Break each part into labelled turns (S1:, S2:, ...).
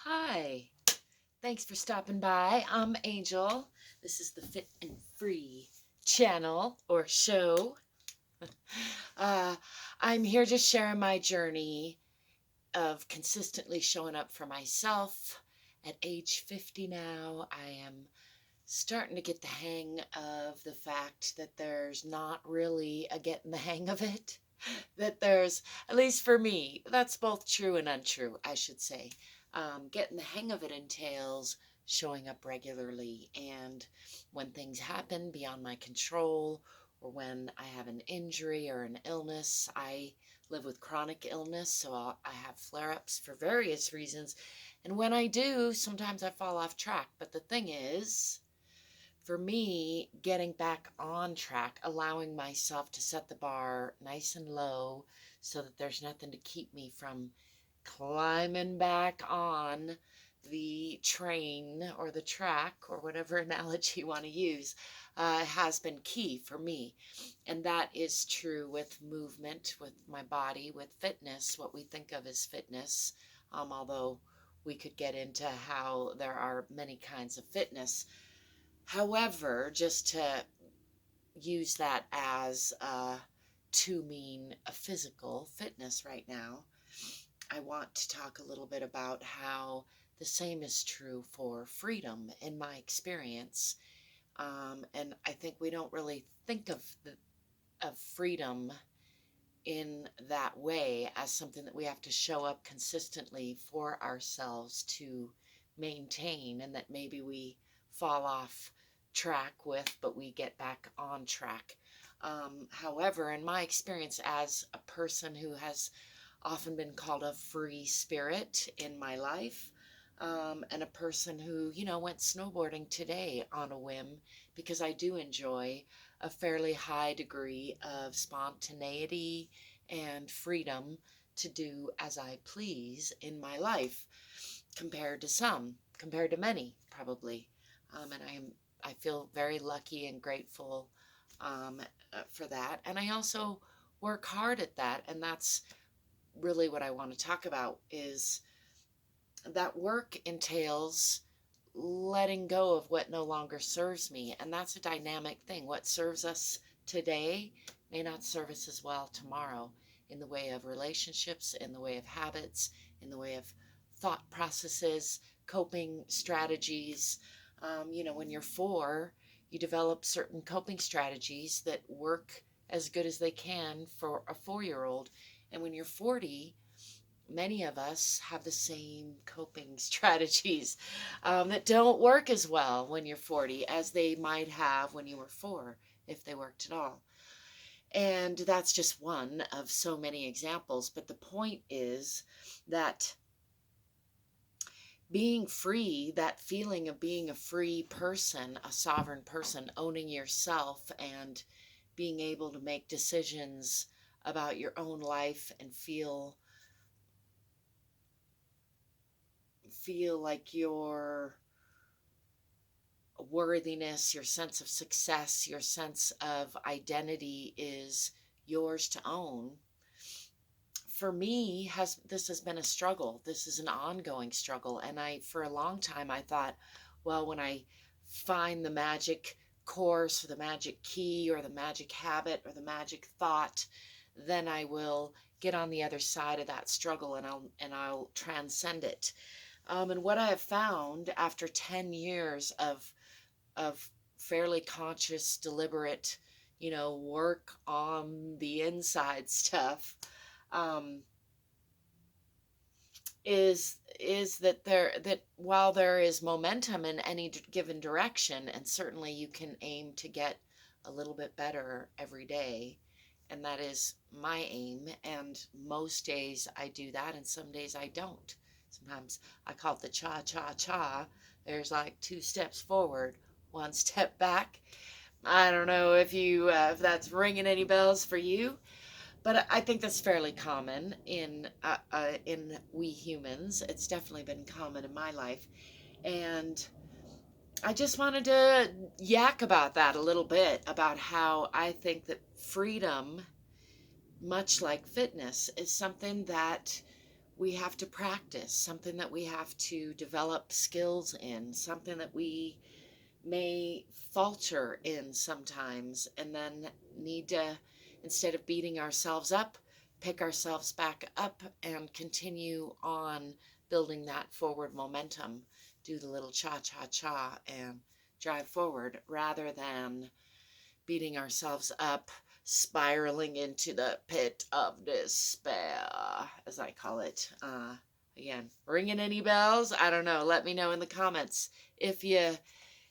S1: Hi, thanks for stopping by. I'm Angel. This is the Fit and Free channel or show. Uh, I'm here just sharing my journey of consistently showing up for myself. At age 50 now, I am starting to get the hang of the fact that there's not really a getting the hang of it. That there's, at least for me, that's both true and untrue, I should say. Getting the hang of it entails showing up regularly, and when things happen beyond my control, or when I have an injury or an illness, I live with chronic illness, so I have flare ups for various reasons. And when I do, sometimes I fall off track. But the thing is, for me, getting back on track, allowing myself to set the bar nice and low so that there's nothing to keep me from climbing back on the train or the track or whatever analogy you want to use, has been key for me. And that is true with movement, with my body, with fitness, what we think of as fitness, although we could get into how there are many kinds of fitness. However, just to use that as to mean a physical fitness right now, I want to talk a little bit about how the same is true for freedom in my experience. And I think we don't really think of freedom in that way as something that we have to show up consistently for ourselves to maintain, and that maybe we fall off track with, but we get back on track. However, in my experience as a person who has often been called a free spirit in my life, and a person who, went snowboarding today on a whim because I do enjoy a fairly high degree of spontaneity and freedom to do as I please in my life, compared to many, probably. And I feel very lucky and grateful for that. And I also work hard at that, and that's really what I want to talk about. Is that work entails letting go of what no longer serves me. And that's a dynamic thing. What serves us today may not serve us as well tomorrow, in the way of relationships, in the way of habits, in the way of thought processes, coping strategies. When you're 4, you develop certain coping strategies that work as good as they can for a 4-year-old. And when you're 40, many of us have the same coping strategies that don't work as well when you're 40 as they might have when you were 4, if they worked at all. And that's just one of so many examples. But the point is that being free, that feeling of being a free person, a sovereign person, owning yourself and being able to make decisions about your own life and feel like your worthiness, your sense of success, your sense of identity is yours to own. For me, this has been a struggle. This is an ongoing struggle. And for a long time, I thought, well, when I find the magic course or the magic key or the magic habit or the magic thought, then I will get on the other side of that struggle, and I'll transcend it. And what I have found after 10 years of fairly conscious, deliberate, work on the inside stuff, um, is that while there is momentum in any given direction, and certainly you can aim to get a little bit better every day, and that is my aim. And most days I do that, and some days I don't. Sometimes I call it the cha-cha-cha. There's like 2 steps forward, 1 step back. I don't know if that's ringing any bells for you, but I think that's fairly common in we humans. It's definitely been common in my life, and I just wanted to yak about that a little bit, about how I think that freedom, much like fitness, is something that we have to practice, something that we have to develop skills in, something that we may falter in sometimes, and then need to, instead of beating ourselves up, pick ourselves back up and continue on building that forward momentum. Do the little cha-cha-cha and drive forward rather than beating ourselves up, spiraling into the pit of despair, as I call it. Again, ringing any bells? I don't know. Let me know in the comments if you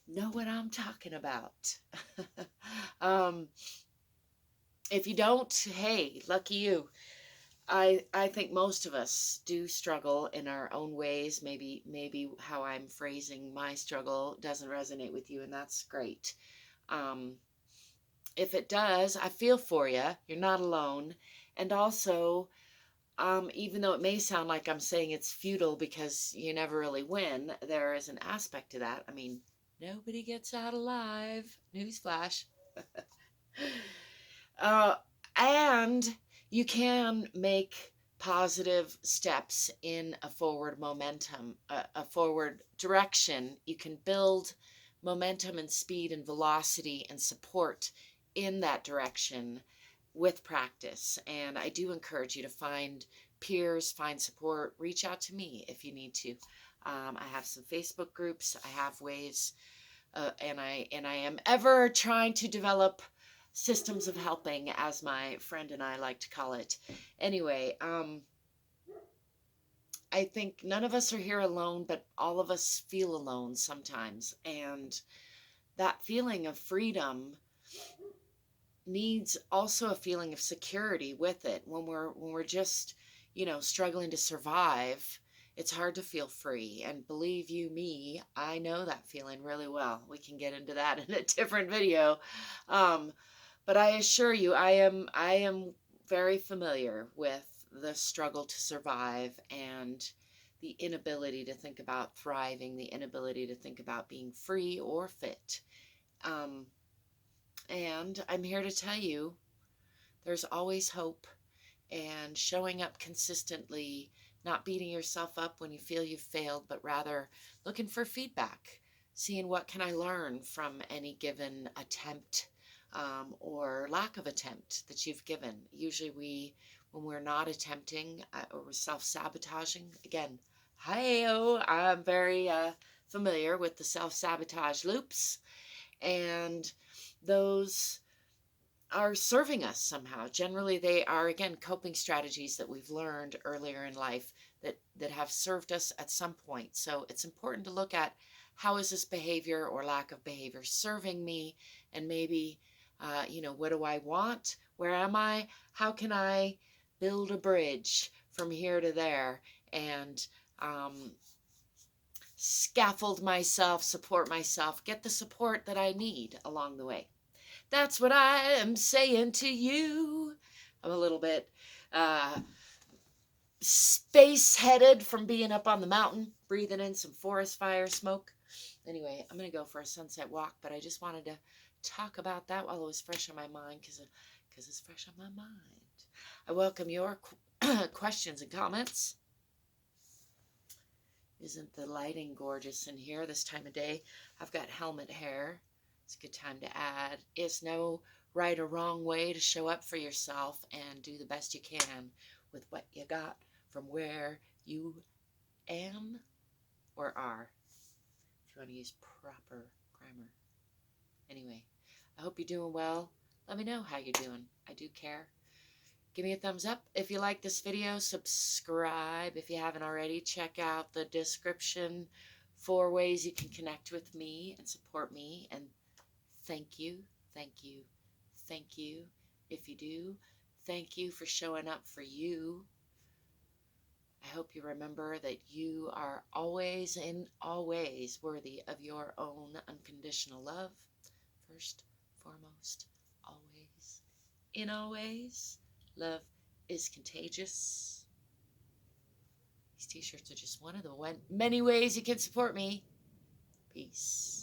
S1: know what I'm talking about. If you don't, hey, lucky you. I think most of us do struggle in our own ways. Maybe how I'm phrasing my struggle doesn't resonate with you, and that's great. If it does, I feel for you. You're not alone. And also, even though it may sound like I'm saying it's futile because you never really win, there is an aspect to that. I mean, nobody gets out alive. Newsflash. And you can make positive steps in a forward momentum, a forward direction. You can build momentum and speed and velocity and support in that direction with practice. And I do encourage you to find peers, find support, reach out to me if you need to. I have some Facebook groups. I have ways, and I am ever trying to develop systems of helping, as my friend and I like to call it. Anyway, I think none of us are here alone, but all of us feel alone sometimes. And that feeling of freedom needs also a feeling of security with it. When we're just, struggling to survive, it's hard to feel free. And believe you me, I know that feeling really well. We can get into that in a different video. But I assure you, I am very familiar with the struggle to survive and the inability to think about thriving, the inability to think about being free or fit. And I'm here to tell you there's always hope, and showing up consistently, not beating yourself up when you feel you've failed, but rather looking for feedback, seeing what can I learn from any given attempt or lack of attempt that you've given. Usually when we're not attempting or we're self-sabotaging, again, hi-oh, I'm very familiar with the self-sabotage loops, and those are serving us somehow. Generally, they are, again, coping strategies that we've learned earlier in life that have served us at some point. So it's important to look at how is this behavior or lack of behavior serving me, and maybe what do I want? Where am I? How can I build a bridge from here to there and scaffold myself, support myself, get the support that I need along the way. That's what I am saying to you. I'm a little bit space-headed from being up on the mountain, breathing in some forest fire smoke. Anyway, I'm going to go for a sunset walk, but I just wanted to talk about that while it was fresh on my mind, because it's fresh on my mind. I welcome your questions and comments. Isn't the lighting gorgeous in here this time of day? I've got helmet hair. It's a good time to add. It's no right or wrong way to show up for yourself and do the best you can with what you got from where you am or are, if you want to use proper grammar. Anyway, I hope you're doing well. Let me know how you're doing. I do care. Give me a thumbs up if you like this video. Subscribe if you haven't already. Check out the description for ways you can connect with me and support me. And thank you, thank you, thank you. If you do, thank you for showing up for you. I hope you remember that you are always and always worthy of your own unconditional love. First, foremost, always, in always. Love is contagious. These t-shirts are just one of the many ways you can support me. Peace.